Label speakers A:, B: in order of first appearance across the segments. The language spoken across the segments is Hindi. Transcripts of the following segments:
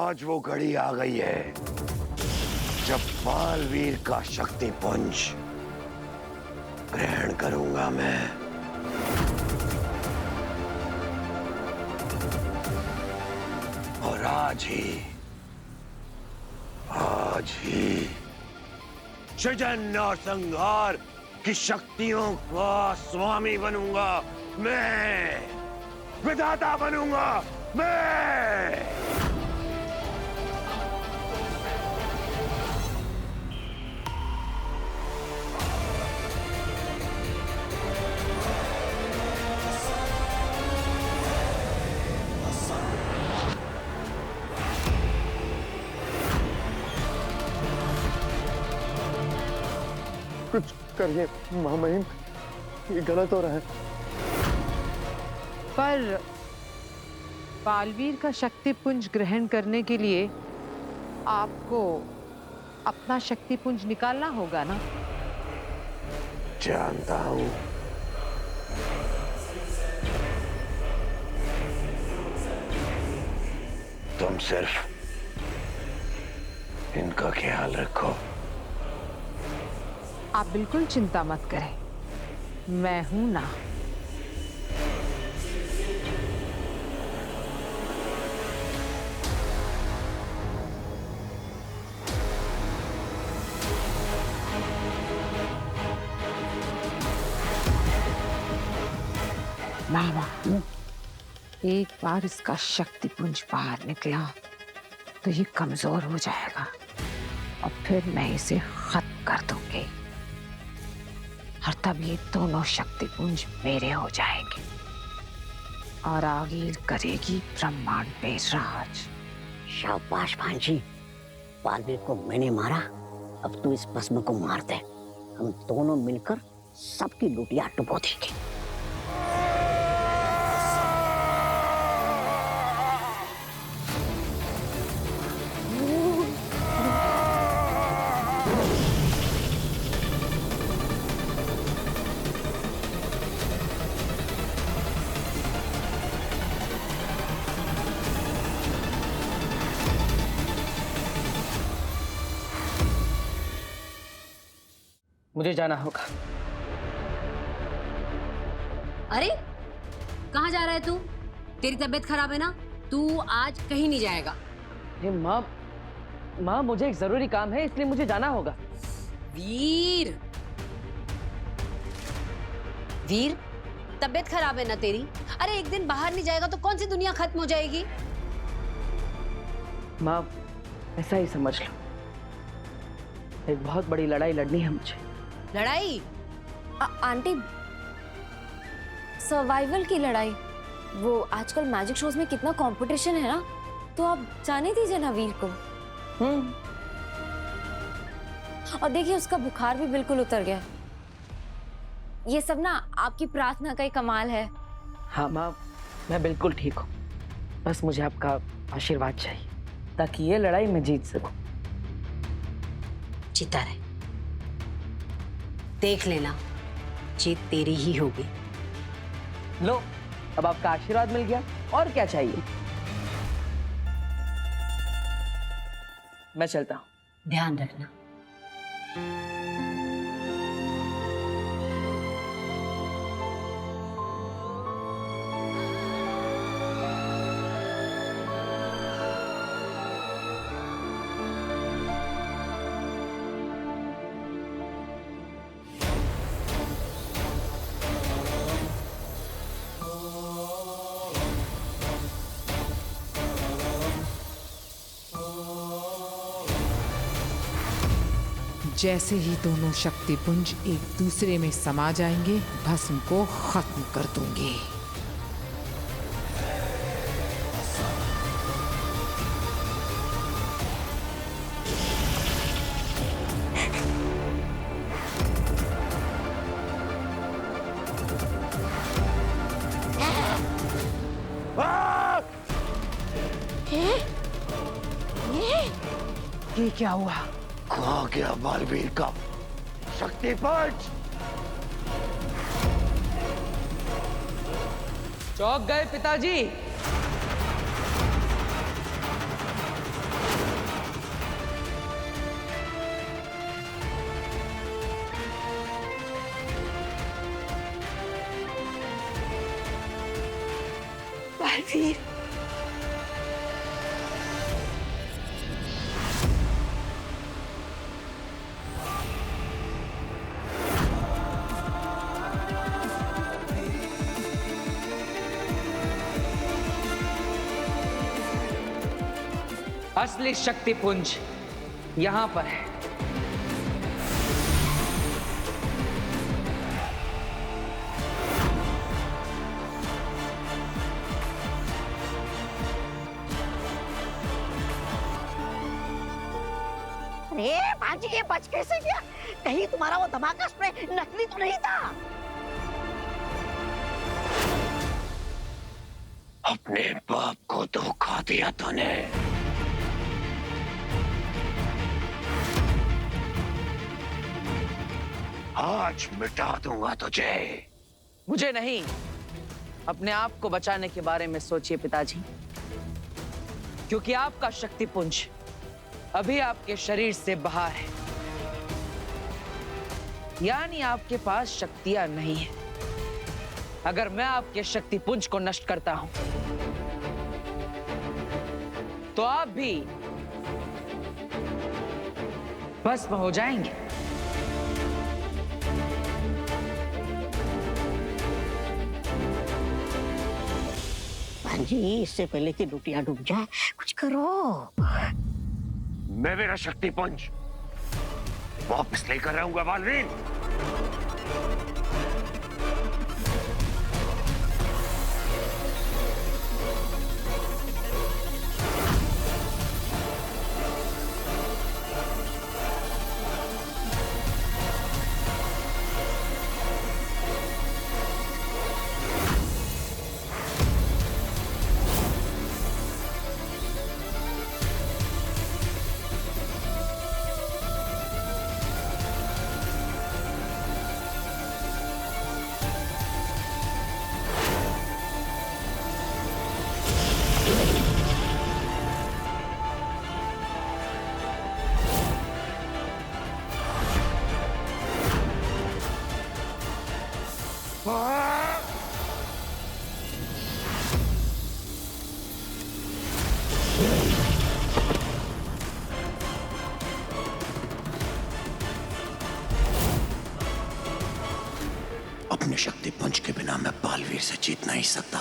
A: आज वो घड़ी आ गई है जब बालवीर का शक्ति पुंज ग्रहण करूंगा मैं। और आज ही सृजन और संहार की शक्तियों का स्वामी बनूंगा मैं, विधाता बनूंगा मैं।
B: कुछ करिए महामहिम, ये गलत हो रहा है।
C: पर बालवीर का शक्ति पुंज ग्रहण करने के लिए आपको अपना शक्ति पुंज निकालना होगा ना?
A: जानता हूं। तुम सिर्फ इनका ख्याल रखो।
C: आप बिल्कुल चिंता मत करें, मैं हूं ना। मामा, एक बार इसका शक्ति पुंज बाहर निकला तो ये कमजोर हो जाएगा और फिर मैं इसे खत्म कर दूंगी और तब ये दोनों शक्ति पुंज मेरे हो जाएंगे और आगे करेगी ब्रह्मांड पे राज।
D: शाबाश भांजी, बालवीर को मैंने मारा, अब तू इस भस्म को मार दे। हम दोनों मिलकर सबकी लुटिया डुबो देंगे।
E: मुझे जाना होगा।
F: अरे कहाँ जा रहा है तू? तेरी तबीयत खराब है ना, तू आज कहीं नहीं जाएगा।
E: ये माँ मुझे एक जरूरी काम है, इसलिए मुझे जाना होगा।
F: वीर, तबीयत खराब है ना तेरी? अरे एक दिन बाहर नहीं जाएगा तो कौन सी दुनिया खत्म हो जाएगी?
E: माँ ऐसा ही समझ लो, एक बहुत बड़ी लड़ाई लड़नी है मुझे।
F: लड़ाई?
G: आंटी, सर्वाइवल की लड़ाई। वो आजकल मैजिक शोज में कितना कंपटीशन है ना, तो आप जाने दीजिए ना वीर को। और देखिए उसका बुखार भी बिल्कुल उतर गया। ये सब ना आपकी प्रार्थना का ही कमाल है।
E: हाँ माँ, मैं बिल्कुल ठीक हूँ, बस मुझे आपका आशीर्वाद चाहिए ताकि ये लड़ाई मैं जीत सकूं।
F: जीता रहे, देख लेना, जीत तेरी ही होगी।
E: लो, अब आपका आशीर्वाद मिल गया, और क्या चाहिए। मैं चलता हूं।
F: ध्यान रखना।
C: जैसे ही दोनों शक्ति पुंज एक दूसरे में समा जाएंगे, भस्म को खत्म कर दूंगी।
E: ये क्या हुआ?
A: खा गया बालवीर का शक्ति पुंज।
E: चौंक गए पिताजी। बालवीर, असली शक्ति पुंज यहां पर है।
D: अरे भांजी, ये बच कैसे गया? कहीं तुम्हारा वो धमाका स्प्रे नकली तो नहीं था?
A: अपने बाप को धोखा दिया तूने। आज मिटा दूंगा तुझे।
E: मुझे नहीं, अपने आप को बचाने के बारे में सोचिए पिताजी, क्योंकि आपका शक्ति पुंज अभी आपके शरीर से बाहर है, यानी आपके पास शक्तियां नहीं है। अगर मैं आपके शक्ति पुंज को नष्ट करता हूं तो आप भी भस्म हो जाएंगे।
D: भांजी, इससे पहले कि लुटिया डूब जाए, कुछ करो।
A: मैं मेरा शक्ति पुंज वापस लेकर रहूंगा बालवीर। अपने शक्ति पुंज के बिना मैं बालवीर से जीत नहीं सकता।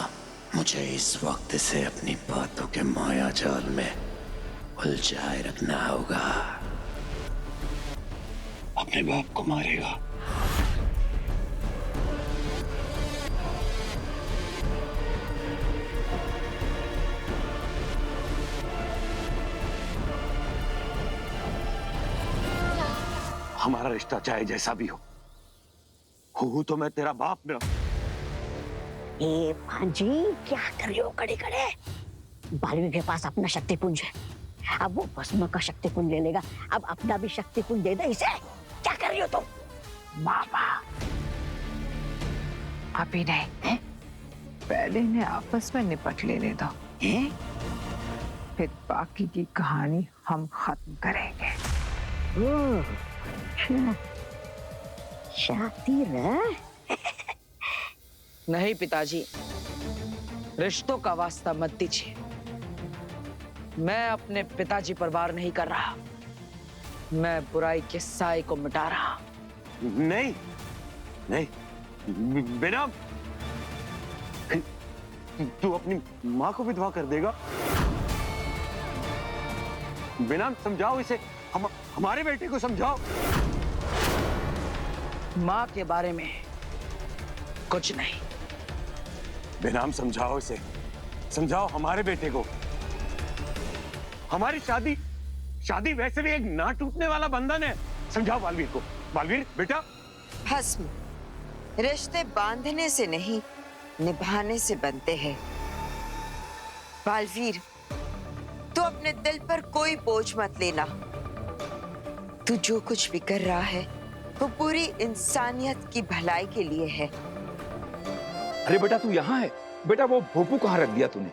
A: मुझे इस वक्त से अपनी बातों के माया जाल में उलझाए रखना होगा। अपने बाप को मारेगा। हमारा रिश्ता चाहे जैसा भी हो तो मैं तेरा बाप ना।
D: ए भांजी, क्या कर रही हो खड़े खड़े? बालवीर के पास अपना शक्ति पुंज है, अब वो भस्म का शक्ति पुंज ले लेगा। अब अपना भी शक्ति पुंज दे दे इसे। क्या कर रही हो तुम?
C: मामा, अभी नहीं है? पहले इन्हें आपस में निपट लेने दो, फिर बाकी की कहानी हम खत्म करेंगे।
D: शातिर है?
E: नहीं पिताजी, रिश्तों का वास्ता मत दीजिए। मैं अपने पिताजी पर वार नहीं कर रहा, मैं बुराई के साए को मिटा रहा।
A: नहीं नहीं, बिना तू अपनी माँ को विधवा कर देगा। बिना समझाओ इसे, हमारे बेटे को समझाओ।
E: माँ के बारे में कुछ नहीं।
A: बेनाम समझाओ इसे, समझाओ हमारे बेटे को। हमारी शादी वैसे भी एक ना टूटने वाला बंधन है। समझाओ बालवीर को। बालवीर बेटा,
H: भस्म रिश्ते बांधने से नहीं, निभाने से बनते हैं। बालवीर, तू अपने दिल पर कोई बोझ मत लेना। तू जो कुछ भी कर रहा है वो पूरी इंसानियत की भलाई के लिए है।
I: अरे बेटा, तू यहाँ है? बेटा, वो भोपू कहाँ रख दिया तूने?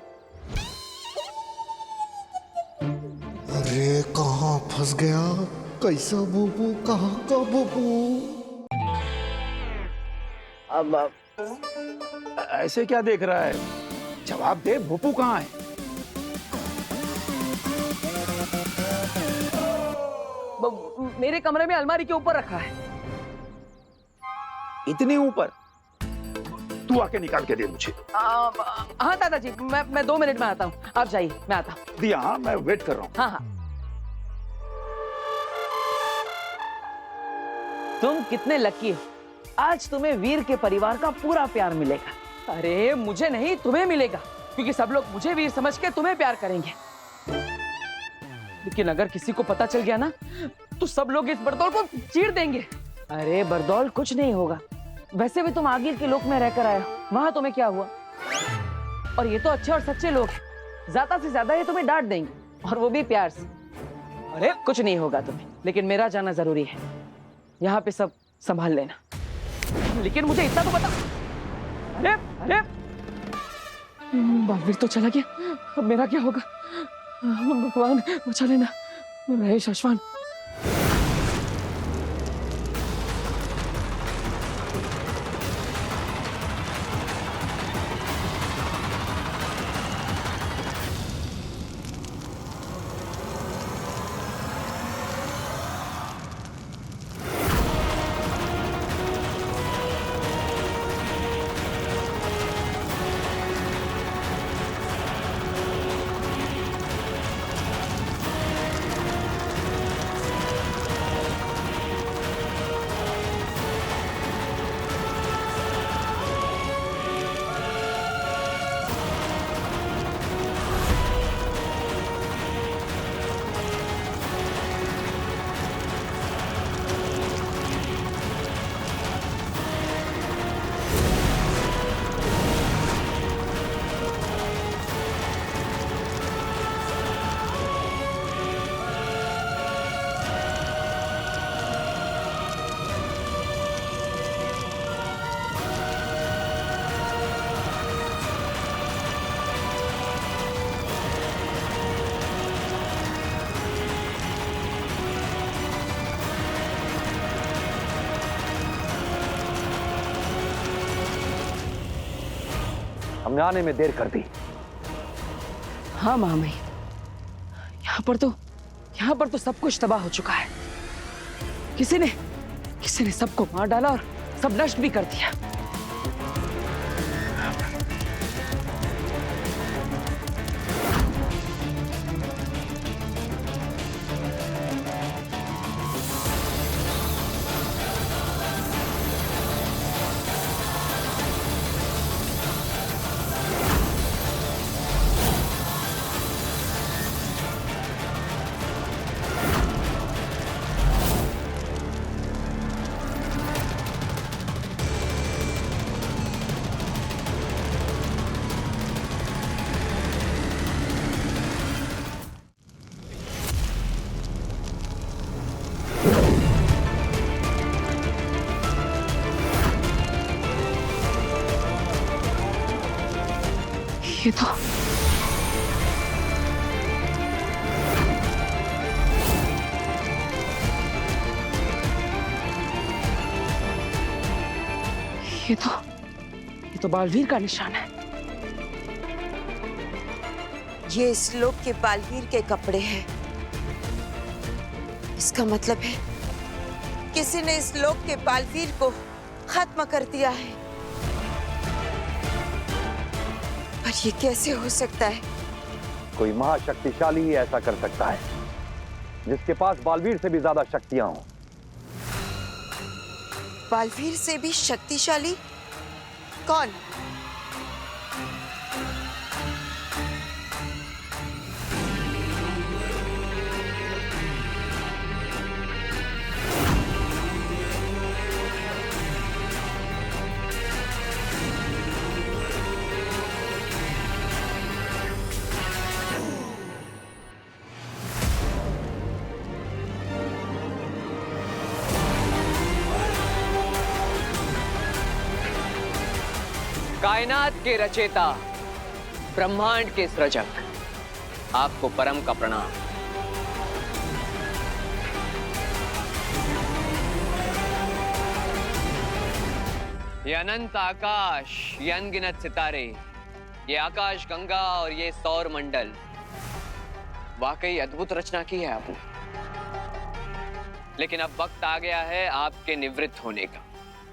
B: अरे कहाँ फंस गया? कैसा भोपू? कहाँ का भोपू?
I: अब ऐसे क्या देख रहा है? जवाब दे, भूपू कहाँ है?
E: मेरे कमरे में अलमारी के ऊपर रखा है।
I: इतने ऊपर? तू आके निकाल के दे मुझे।
E: हाँ दादाजी, मैं 2 मिनट में आता हूँ, आप जाइए, मैं आता हूँ।
I: दिया, हाँ, मैं वेट कर रहा हूँ।
E: हाँ हाँ। तुम कितने लकी हो, आज तुम्हें वीर के परिवार का पूरा प्यार मिलेगा। अरे मुझे नहीं, तुम्हें मिलेगा, क्योंकि सब लोग मुझे वीर समझ के तुम्हें प्यार करेंगे। लेकिन अगर किसी को पता चल गया ना, तो सब लोग इस बरदौल को चीर देंगे। अरे बरदौल, कुछ नहीं होगा। वैसे भी तुम आगिर के लोक में रहकर आए हो, वहां तुम्हें क्या हुआ? और ये तो अच्छे और सच्चे लोग हैं, ज्यादा से ज्यादा ये तुम्हें डांट देंगे, और वो भी प्यार से। अरे कुछ नहीं होगा तुम्हें, लेकिन मेरा जाना जरूरी है। यहाँ पे सब संभाल लेना, लेकिन मुझे इतना तो बता। अरे अरे, बालवीर तो चला गया, अब मेरा क्या होगा? भगवान बचा लेना, महेश, अश्वान।
J: हमने आने में देर कर दी।
E: हाँ मामी, यहाँ पर तो सब कुछ तबाह हो चुका है। किसी ने सबको मार डाला और सब नष्ट भी कर दिया। ये तो ये तो बालवीर का निशान है।
H: ये इस लोक के बालवीर के कपड़े हैं। इसका मतलब है किसी ने इस लोक के बालवीर को खत्म कर दिया है। पर ये कैसे हो सकता है?
J: कोई महाशक्तिशाली ही ऐसा कर सकता है, जिसके पास बालवीर से भी ज्यादा शक्तियां हों।
H: बालवीर से भी शक्तिशाली? कौन?
K: कायनात के रचेता, ब्रह्मांड के सृजक, आपको परम का प्रणाम। ये अनंत आकाश, ये अनगिनत सितारे, ये आकाश गंगा और ये सौर मंडल वाकई अद्भुत रचना की है आपने। लेकिन अब वक्त आ गया है आपके निवृत्त होने का,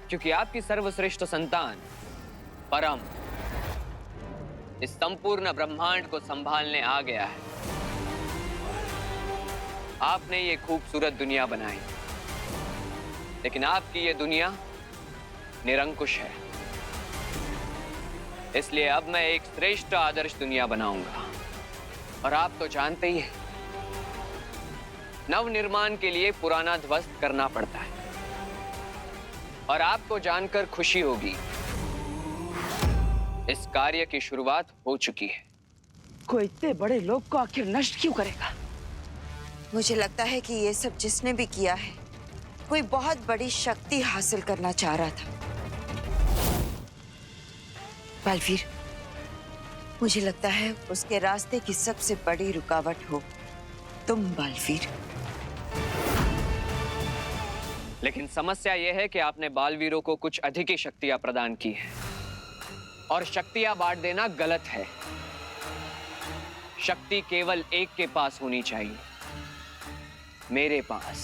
K: क्योंकि आपकी सर्वश्रेष्ठ संतान परम इस संपूर्ण ब्रह्मांड को संभालने आ गया है। आपने ये खूबसूरत दुनिया बनाई, लेकिन आपकी ये दुनिया निरंकुश है। इसलिए अब मैं एक श्रेष्ठ आदर्श दुनिया बनाऊंगा। और आप तो जानते ही हैं, नव निर्माण के लिए पुराना ध्वस्त करना पड़ता है। और आपको जानकर खुशी होगी, इस कार्य की शुरुआत हो चुकी है।
E: कोई इतने बड़े लोग को आखिर नष्ट क्यों करेगा?
H: मुझे लगता है कि ये सब जिसने भी किया है, कोई बहुत बड़ी शक्ति हासिल करना चाह रहा था। बालवीर, मुझे लगता है उसके रास्ते की सबसे बड़ी रुकावट हो तुम, बालवीर।
K: लेकिन समस्या यह है कि आपने बालवीरों को कुछ अधिक ही शक्तियां प्रदान की है, और शक्तियां बांट देना गलत है। शक्ति केवल एक के पास होनी चाहिए, मेरे पास,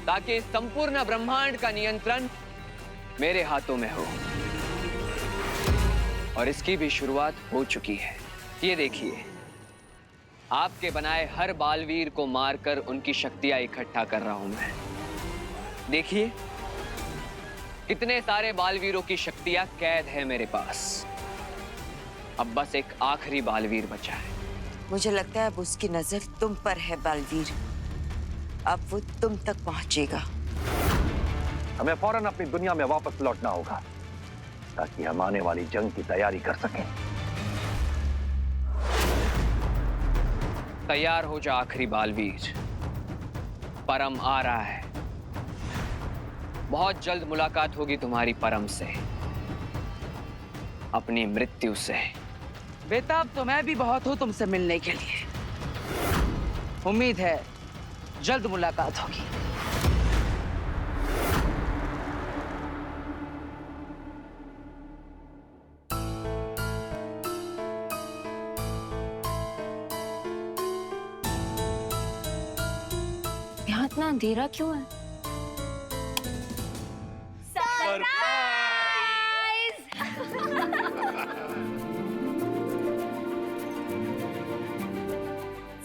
K: ताकि इस संपूर्ण ब्रह्मांड का नियंत्रण मेरे हाथों में हो। और इसकी भी शुरुआत हो चुकी है। ये देखिए, आपके बनाए हर बालवीर को मारकर उनकी शक्तियां इकट्ठा कर रहा हूं मैं। देखिए, कितने सारे बालवीरों की शक्तियां कैद है मेरे पास। अब बस एक आखिरी बालवीर बचा है।
H: मुझे लगता है अब उसकी नजर तुम पर है, बालवीर। अब वो तुम तक पहुंचेगा।
J: हमें फौरन अपनी दुनिया में वापस लौटना होगा, ताकि हम आने वाली जंग की तैयारी कर सकें।
K: तैयार हो जा आखिरी बालवीर, परम आ रहा है। बहुत जल्द मुलाकात होगी तुम्हारी परम से, अपनी मृत्यु से।
E: बेताब तो मैं भी बहुत हूं तुमसे मिलने के लिए। उम्मीद है जल्द मुलाकात होगी।
G: यहाँ इतना अंधेरा क्यों है?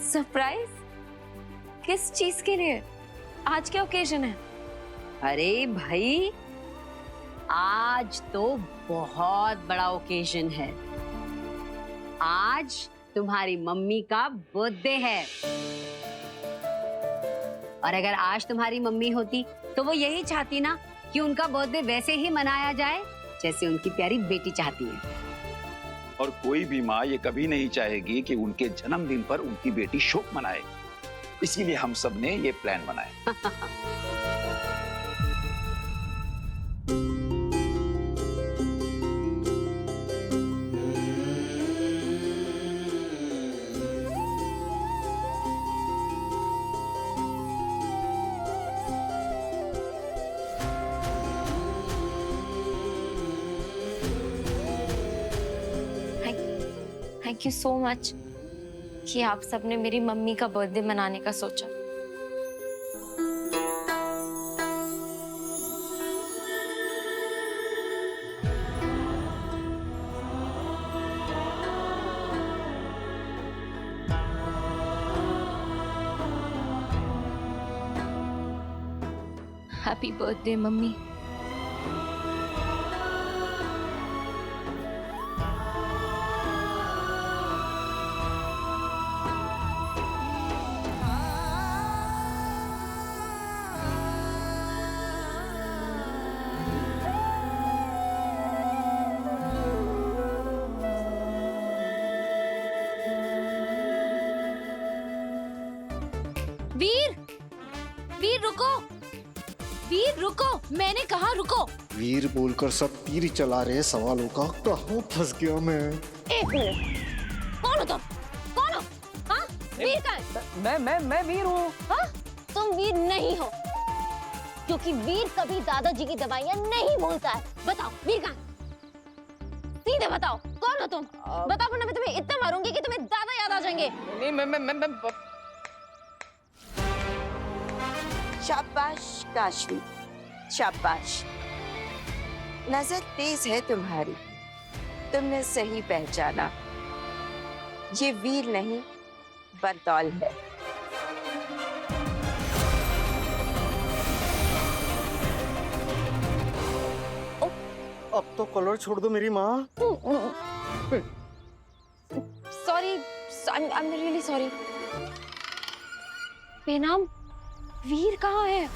G: सरप्राइज? किस चीज के लिए? आज क्या ओकेजन है?
F: अरे भाई, आज तो बहुत बड़ा ओकेजन है। आज तुम्हारी मम्मी का बर्थडे है। और अगर आज तुम्हारी मम्मी होती तो वो यही चाहती ना कि उनका बर्थडे वैसे ही मनाया जाए जैसे उनकी प्यारी बेटी चाहती है।
I: और कोई भी माँ ये कभी नहीं चाहेगी कि उनके जन्मदिन पर उनकी बेटी शोक मनाए। इसीलिए हम सब ने ये प्लान बनाया।
G: थैंक यू सो मच कि आप सबने मेरी मम्मी का बर्थडे मनाने का सोचा। Happy birthday mummy.
F: Veer, Veer रुको, वीर रुको, मैंने कहा रुको।
B: वीर बोलकर सब तीर ही चला रहे हैं सवालों का। कहाँ फंस गया मैं?
F: एक मिनट, कौन हो तुम? कौन हो? हाँ, वीर का?
E: मैं वीर हूँ।
G: हाँ? तुम वीर नहीं हो, क्योंकि वीर कभी दादाजी की दवाइयाँ नहीं भूलता है। बताओ वीर का? सीधे बताओ कौन हो तुम? बताओ वरना मैं तुम्हें इतना मारूंगी कि तुम्हें ज्यादा याद आ जाएंगे।
E: नहीं मैं
H: शाबाश काशवी, शाबाश। नजर तेज है तुम्हारी, तुमने सही पहचाना। ये वीर नहीं बरदौल है।
B: अब तो कलर छोड़ दो मेरी माँ।
G: Sorry, I am really sorry. बेनाम वीर कहाँ है?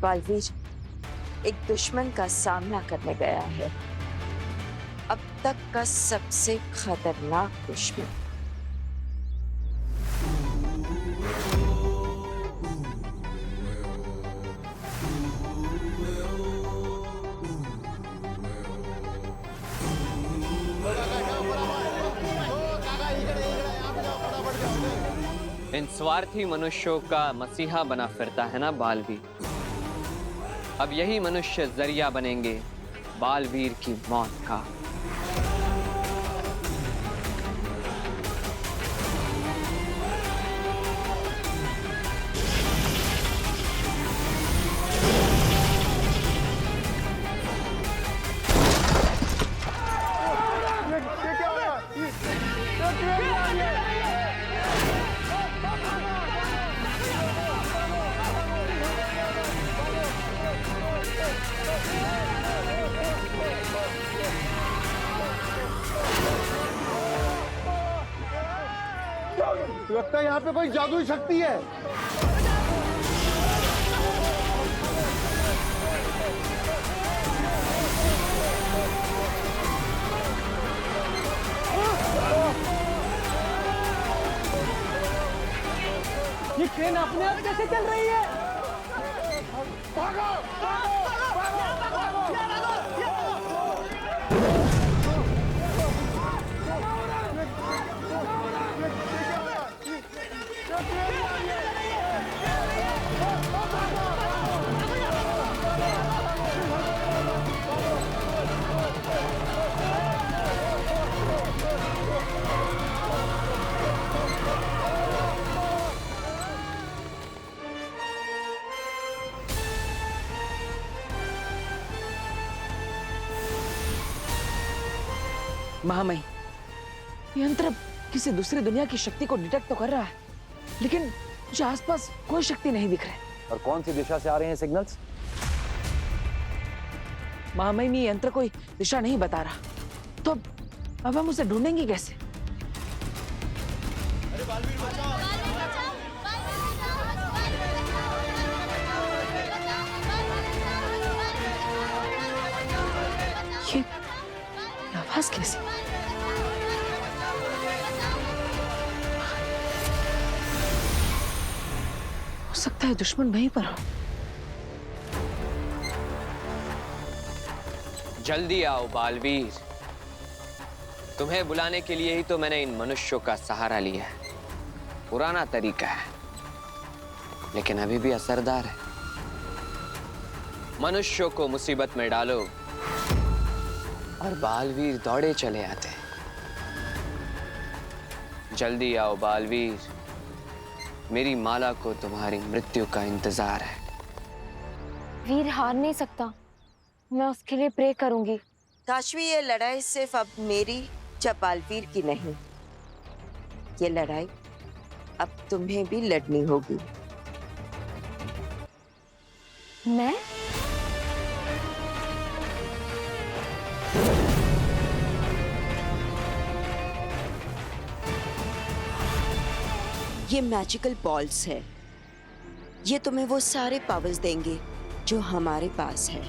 H: बालवीर एक दुश्मन का सामना करने गया है, अब तक का सबसे खतरनाक दुश्मन।
K: इन स्वार्थी मनुष्यों का मसीहा बना फिरता है ना बालवीर। अब यही मनुष्य जरिया बनेंगे बालवीर की मौत का।
B: लगता है यहाँ पे कोई जादुई शक्ति है।
E: ये ट्रेन अपने आप कैसे चल रही है?
B: भागो, भागो, भागो,
E: महामई, यंत्र किसी दूसरी दुनिया की शक्ति को डिटेक्ट तो कर रहा है, लेकिन मुझे आसपास कोई शक्ति नहीं दिख रही।
J: और कौन सी दिशा से आ रहे हैं सिग्नल्स?
E: महामई में यंत्र कोई दिशा नहीं बता रहा, तो अब हम उसे ढूंढेंगे कैसे? ये आवाज कैसी? हो सकता है दुश्मन वहीं पर हो।
K: जल्दी आओ बालवीर। तुम्हें बुलाने के लिए ही तो मैंने इन मनुष्यों का सहारा लिया है। पुराना तरीका है, लेकिन अभी भी असरदार है। मनुष्यों को मुसीबत में डालो और बालवीर दौड़े चले आते हैं। जल्दी आओ बालवीर, मेरी माला को तुम्हारी मृत्यु का इंतजार है।
G: वीर हार नहीं सकता, मैं उसके लिए प्रे करूंगी।
H: काशवी, ये लड़ाई सिर्फ अब मेरी या बालवीर की नहीं, ये लड़ाई अब तुम्हें भी लड़नी होगी।
G: मैं?
H: ये मैजिकल बॉल्स है, ये तुम्हें वो सारे पावर्स देंगे जो हमारे पास है।